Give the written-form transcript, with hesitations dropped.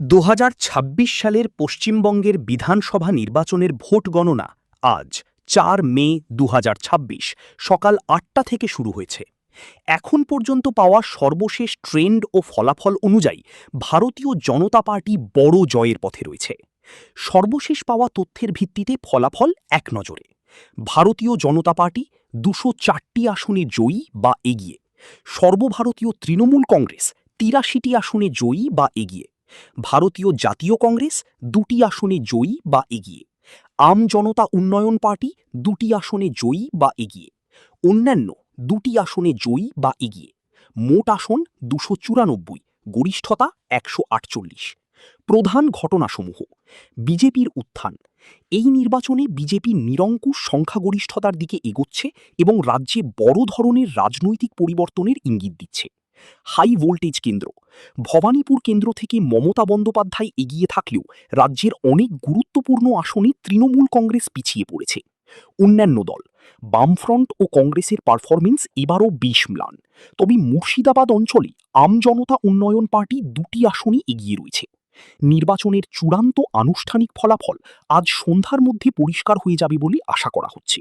২০২৬ সালের পশ্চিমবঙ্গের বিধানসভা নির্বাচনের ভোট গণনা আজ ৪ মে ২০২৬ সকাল ৮টা থেকে শুরু হয়েছে। এখন পর্যন্ত পাওয়া সর্বশেষ ট্রেন্ড ও ফলাফল অনুযায়ী ভারতীয় জনতা পার্টি বড় জয়ের পথে রয়েছে। সর্বশেষ পাওয়া তথ্যের ভিত্তিতে ফলাফল এক নজরে। ভারতীয় জনতা পার্টি ২০৪টি আসনে জয়ী বা এগিয়ে। সর্বভারতীয় তৃণমূল কংগ্রেস ৮৩টি আসনে জয়ী বা এগিয়ে। ভারতীয় জাতীয় কংগ্রেস ২টি আসনে জয়ী বা এগিয়ে। আম জনতা উন্নয়ন পার্টি ২টি আসনে জয়ী বা এগিয়ে। অন্যান্য ২টি আসনে জয়ী বা এগিয়ে। মোট আসন ২৯৪, গরিষ্ঠতা ১৪৮। প্রধান ঘটনাসমূহ: বিজেপির উত্থান। এই নির্বাচনে বিজেপি নিরঙ্কুশ সংখ্যাগরিষ্ঠতার দিকে এগোচ্ছে এবং রাজ্যে বড় ধরনের রাজনৈতিক পরিবর্তনের ইঙ্গিত দিচ্ছে। হাই ভোল্টেজ কেন্দ্র। ভবানীপুর কেন্দ্র থেকে মমতা বন্দ্যোপাধ্যায় এগিয়ে থাকলেও রাজ্যের অনেক গুরুত্বপূর্ণ আসনে তৃণমূল কংগ্রেস পিছিয়ে পড়েছে। অন্যান্য দল, বামফ্রন্ট ও কংগ্রেসের পারফরমেন্স এবারও বেশ ম্লান। তবে মুর্শিদাবাদ অঞ্চলে আম জনতা উন্নয়ন পার্টি ২টি আসনে এগিয়ে রয়েছে। নির্বাচনের চূড়ান্ত আনুষ্ঠানিক ফলাফল আজ সন্ধ্যার মধ্যে পরিষ্কার হয়ে যাবে বলে আশা করা হচ্ছে।